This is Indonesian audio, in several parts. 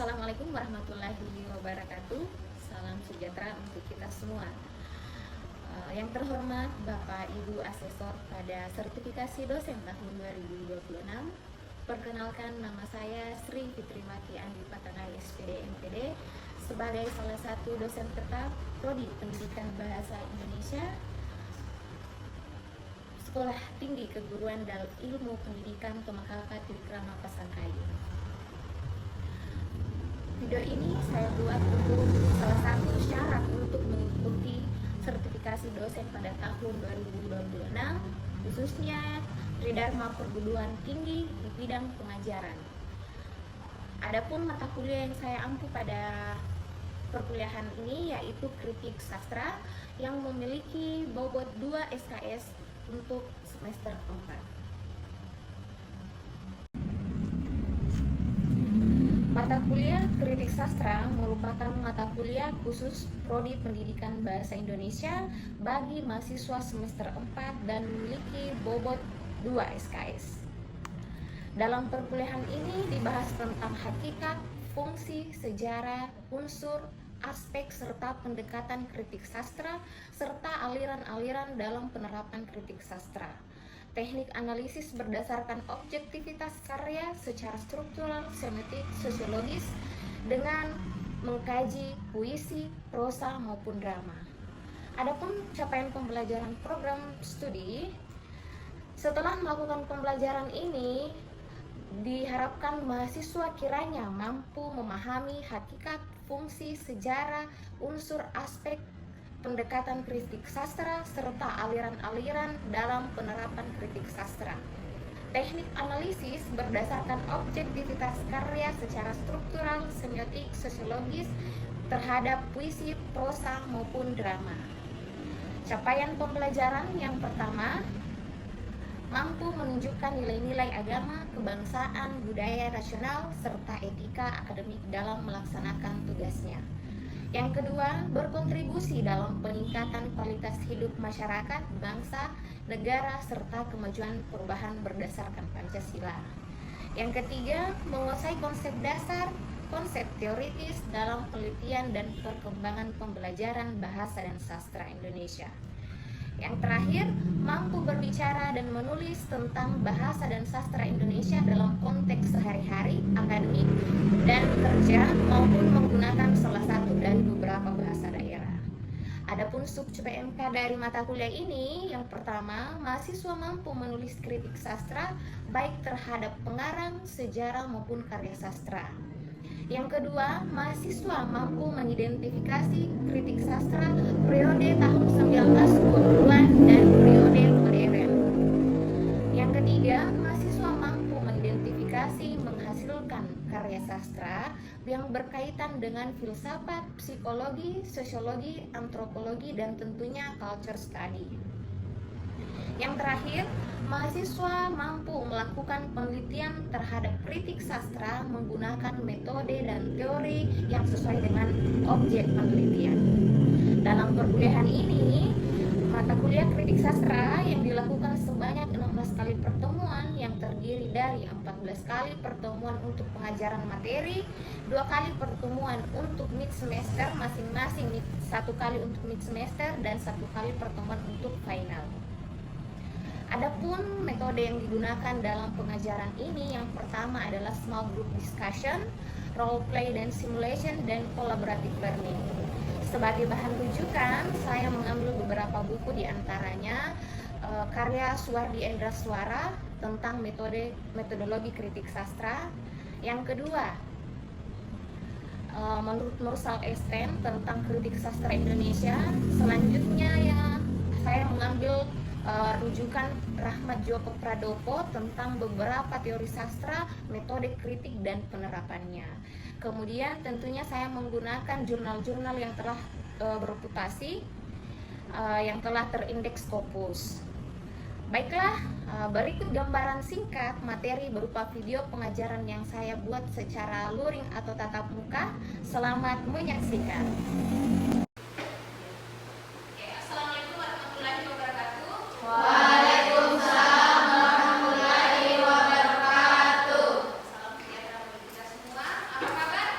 Assalamualaikum warahmatullahi wabarakatuh. Salam sejahtera untuk kita semua. Yang terhormat Bapak Ibu Asesor pada sertifikasi dosen tahun 2026. Perkenalkan, nama saya Sri Fitrimati Andi Patangai SPD MPD sebagai salah satu dosen tetap Prodi Pendidikan Bahasa Indonesia Sekolah Tinggi Keguruan dan Ilmu Pendidikan Kemakapat Wikrama Pasangkayu. Video ini saya buat untuk salah satu syarat untuk mengikuti sertifikasi dosen pada tahun 2026, khususnya Tridharma Perguruan Tinggi di bidang pengajaran. Adapun mata kuliah yang saya ampu pada perkuliahan ini yaitu Kritik Sastra yang memiliki bobot 2 SKS untuk semester 4. Mata kuliah Kritik Sastra merupakan mata kuliah khusus Prodi Pendidikan Bahasa Indonesia bagi mahasiswa semester 4 dan memiliki bobot 2 SKS. Dalam perkuliahan ini dibahas tentang hakikat, fungsi, sejarah, unsur, aspek, serta pendekatan kritik sastra, serta aliran-aliran dalam penerapan kritik sastra. Teknik analisis berdasarkan objektivitas karya secara struktural, semiotik, sosiologis dengan mengkaji puisi, prosa maupun drama. Adapun capaian pembelajaran program studi, setelah melakukan pembelajaran ini diharapkan mahasiswa kiranya mampu memahami hakikat, fungsi, sejarah, unsur, aspek, pendekatan kritik sastra, serta aliran-aliran dalam penerapan kritik sastra. Teknik analisis berdasarkan objektivitas karya secara struktural, semiotik, sosiologis terhadap puisi, prosa maupun drama. Capaian pembelajaran yang pertama, mampu menunjukkan nilai-nilai agama, kebangsaan, budaya nasional, serta etika akademik dalam melaksanakan tugasnya. Yang kedua, berkontribusi dalam peningkatan kualitas hidup masyarakat, bangsa, negara, serta kemajuan perubahan berdasarkan Pancasila. Yang ketiga, menguasai konsep dasar, konsep teoritis dalam penelitian dan perkembangan pembelajaran bahasa dan sastra Indonesia. Yang terakhir, mampu berbicara dan menulis tentang bahasa dan sastra Indonesia dalam konteks sehari-hari, akademik, dan kerja maupun menggunakan salah satu dari beberapa bahasa daerah. Adapun sub PMK dari mata kuliah ini, yang pertama, mahasiswa mampu menulis kritik sastra baik terhadap pengarang, sejarah maupun karya sastra. Yang kedua, mahasiswa mampu mengidentifikasi kritik sastra periode tahun 1920-an dan periode modern. Yang ketiga, mahasiswa mampu mengidentifikasi menghasilkan karya sastra yang berkaitan dengan filsafat, psikologi, sosiologi, antropologi, dan tentunya culture study. Yang terakhir, mahasiswa mampu melakukan penelitian terhadap kritik sastra menggunakan metode dan teori yang sesuai dengan objek penelitian. Dalam perkuliahan ini, mata kuliah kritik sastra yang dilakukan sebanyak 16 kali pertemuan yang terdiri dari 14 kali pertemuan untuk pengajaran materi, 2 kali pertemuan untuk mid semester masing-masing, 1 kali untuk mid semester dan 1 kali pertemuan untuk final. Adapun metode yang digunakan dalam pengajaran ini, yang pertama adalah small group discussion, role play dan simulation, dan collaborative learning. Sebagai bahan rujukan, saya mengambil beberapa buku, diantaranya karya Suwardi Endra Suara tentang metodologi kritik sastra. Yang kedua, menurut Nursal Esten tentang kritik sastra Indonesia. Selanjutnya ya, saya mengambil rujukan Rahmat Joko Pradopo tentang beberapa teori sastra, metode kritik dan penerapannya. Kemudian tentunya saya menggunakan jurnal-jurnal yang telah bereputasi, yang telah terindeks Scopus. Baiklah, berikut gambaran singkat materi berupa video pengajaran yang saya buat secara luring atau tatap muka. Selamat menyaksikan. Assalamualaikum warahmatullahi wabarakatuh. Waalaikumsalam warahmatullahi wabarakatuh. Salam sejahtera bagi kita semua. Apa kabar?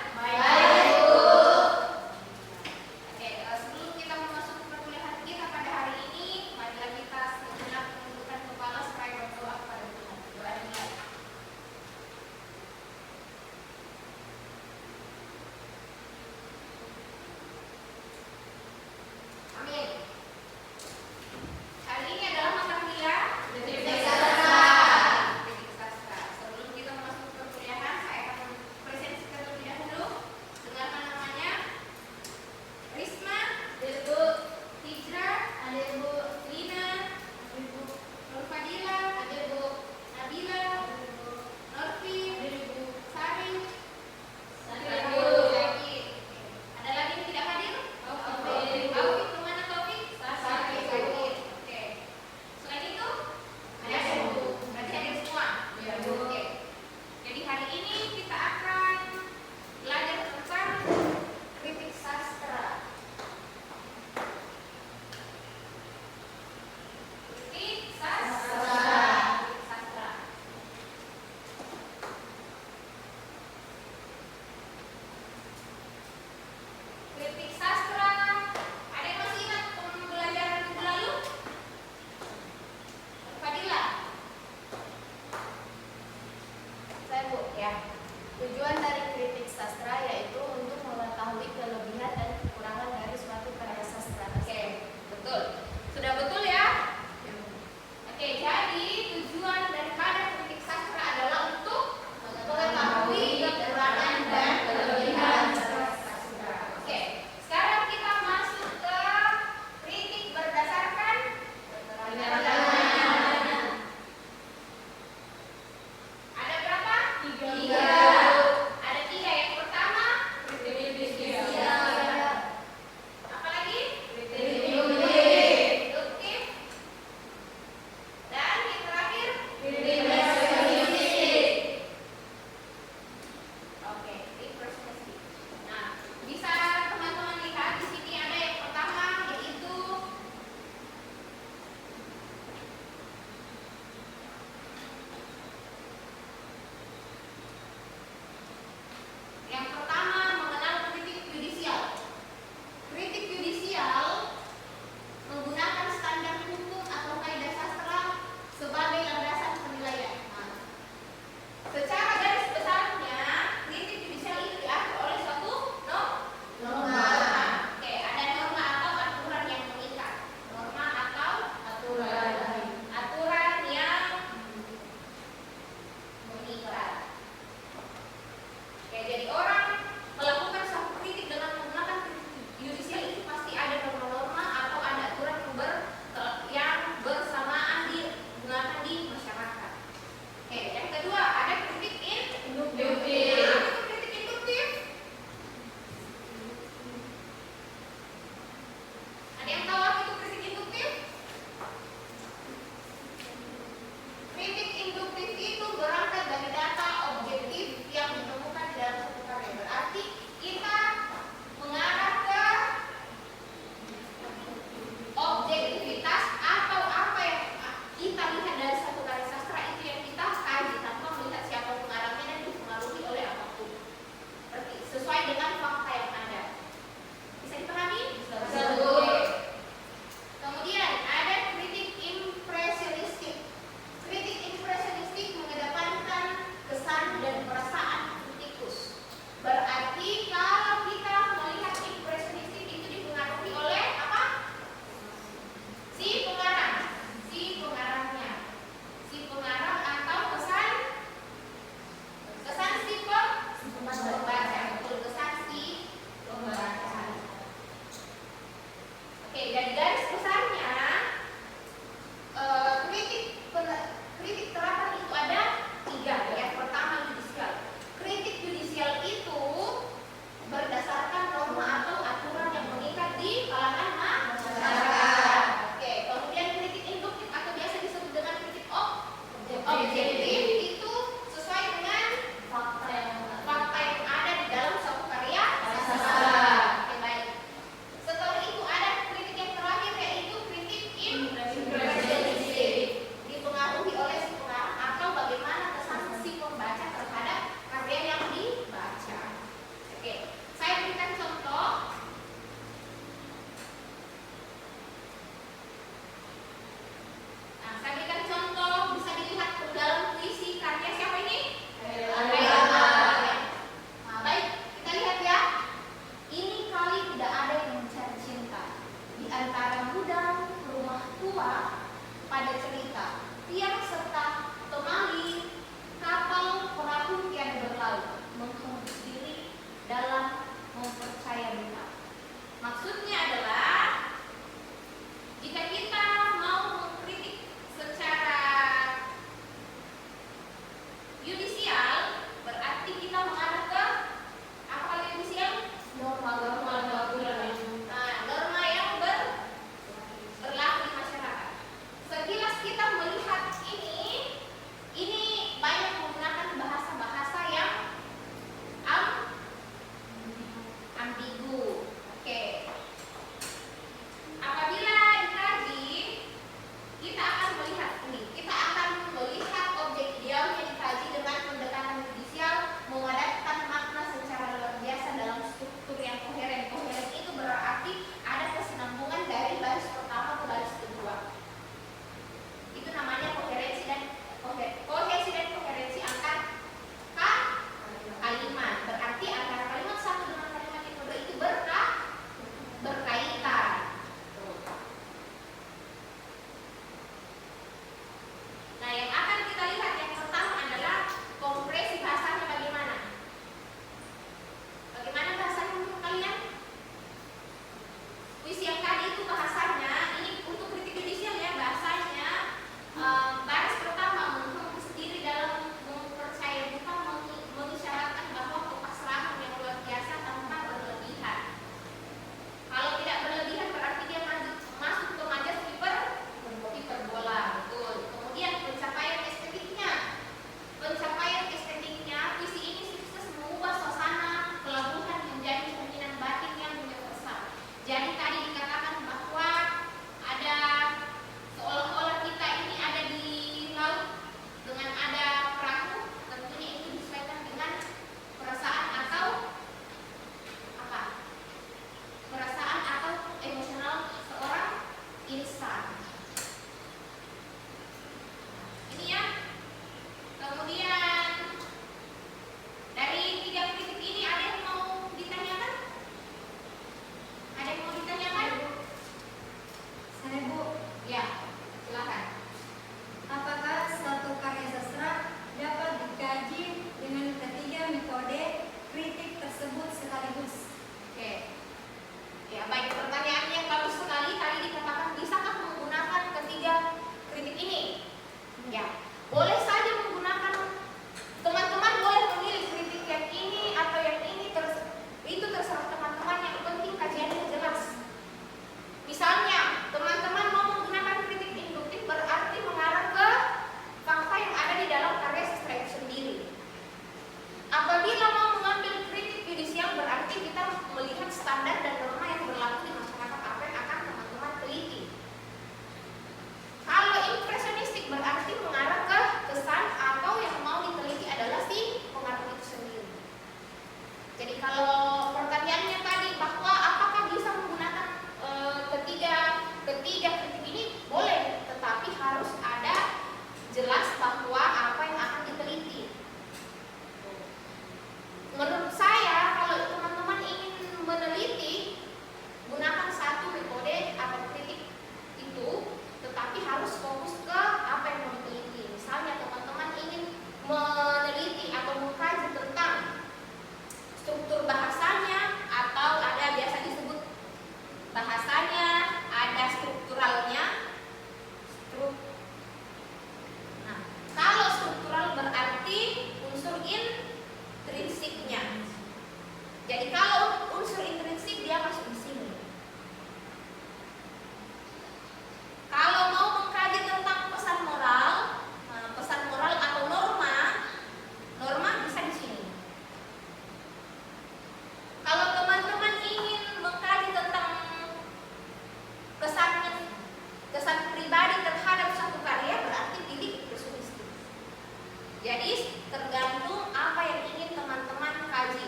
Jadi tergantung apa yang ingin teman-teman kaji.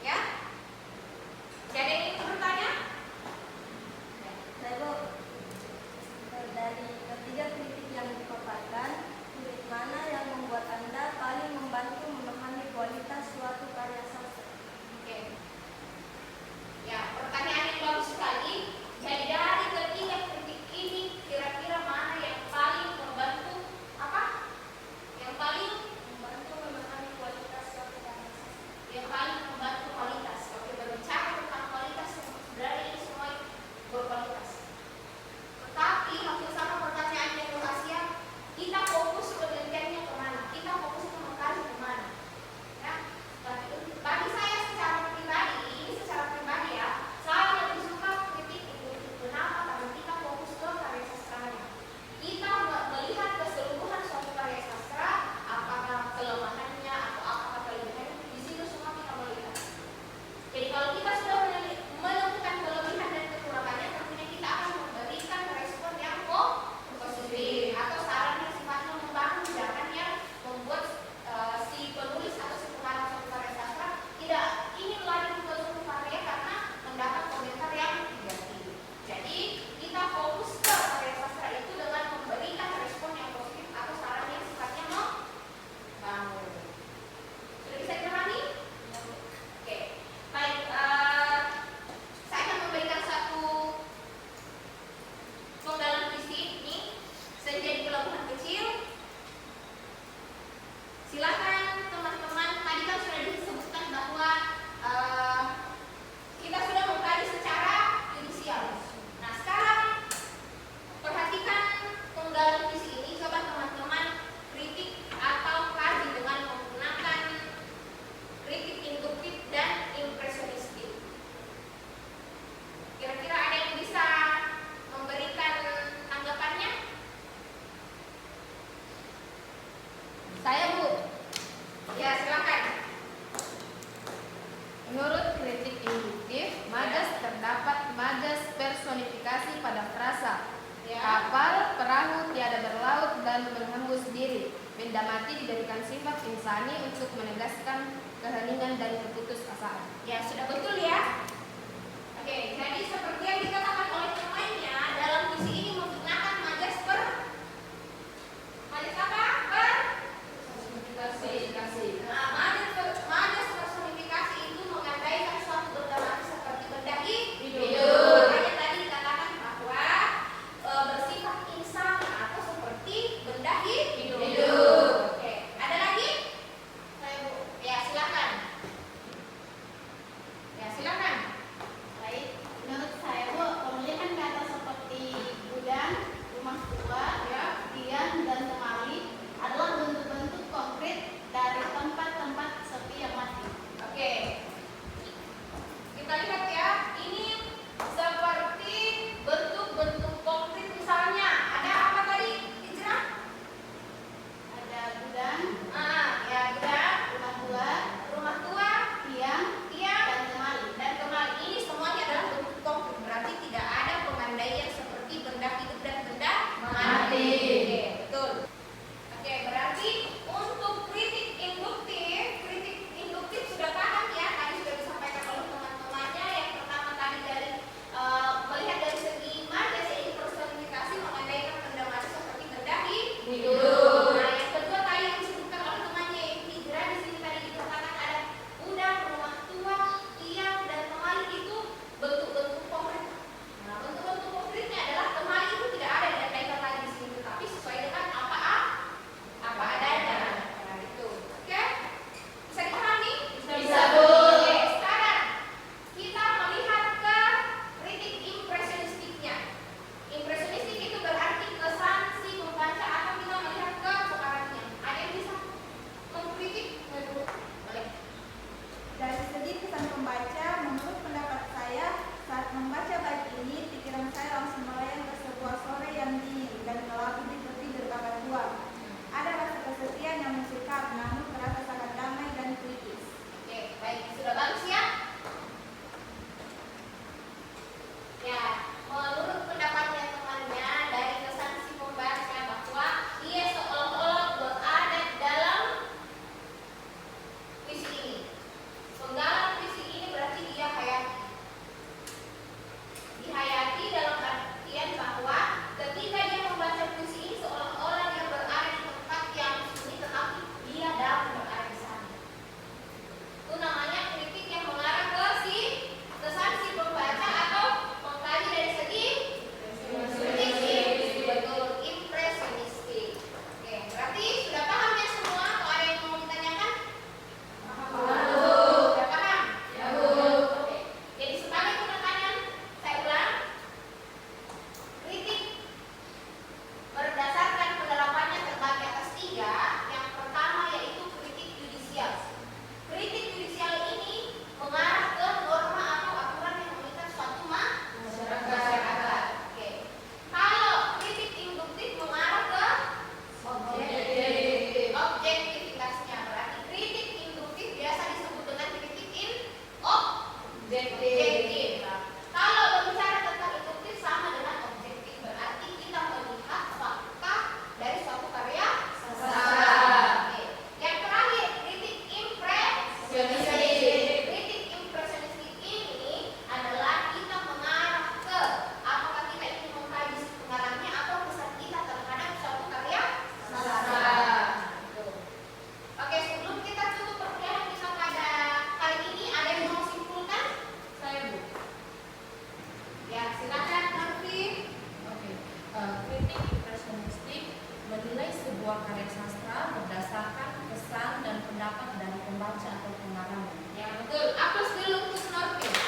Ya. Jadi yang ingin bertanya? Saya Bu, dari ketiga kritik yang dipaparkan, kritik mana yang membuat Anda paling membantu memahami kualitas suatu karya sastra? Oke. Ya, pertanyaan yang bagus sekali. Jadi dari ketiga kritik ini, kira-kira mana yang paling membantu apa? Yang paling Membantu memahami kualitas suatu karya sastra. yang paling membantu kualitas. Oke, berbicara tentang kualitas, sebenarnya ini semua berkualitas. Tetapi hampir sama pertanyaan yang rahasia, kita fokus penelitiannya kemana? Kita fokus ke mengkaji kemana? Ya, bagi saya secara pribadi, ini secara pribadi ya, saya lebih suka kritik itu. Kenapa? Karena kita fokus ke karya sastranya. Kita melihat keseluruhan suatu karya sastra, apakah kelemahannya atau apakah kelebihannya, di situ semua kita melihat. Jadi kalau kita sudah menemukan kelebihan dan kekurangannya, tentunya kita akan memberikan respon yang positif atau saran yang sifatnya membangun, jangan yang membuat si penulis atau si pengarang suatu karya sastra tidak ingin lagi membuat suatu karya karena mendapat komentar yang negatif. Jadi kita fokus ke karya sastra itu dengan memberikan respon yang positif atau saran yang sifatnya membangun. Sudah bisa dipahami? Oke, baik. Saya akan memberikan satu penggalan puisi ini, Senja di Pelabuhan Kecil. Silakan teman-teman, tadi kan sudah disebutkan bahwa kita sudah mengkaji secara judisial. Nah sekarang perhatikan penggalan puisi ini, coba teman-teman kritik atau kaji dengan menggunakan kritik induktif dan impresionistik. Kira-kira ada yang bisa memberikan tanggapannya? Saya Bu, Ya, silakan. menurut kritik induktif, majas terdapat majas personifikasi pada frasa. Ya. Kapal, perahu tiada berlaut dan menghembus diri. Benda mati diberikan sifat insani untuk menegaskan keheningan dan keputusasaan. Ya, sudah betul ya. Oke, jadi seperti yang dikatakan oleh temannya, dalam puisi ini menggunakan majas apa? Personifikasi. Nah, majas personifikasi itu mengandaikan suatu benda mati seperti benda Hidup. Makanya tadi dikatakan bahwa bersifat insani atau seperti benda hidup. Oke, ada lagi? Saya Bu. Ya, silakan. Ya, silakan. Baik, menurut saya Bu, sastra berdasarkan kesan dan pendapat dari pembaca atau pengarang. Ya betul. Aplos dulu untuk snorkel.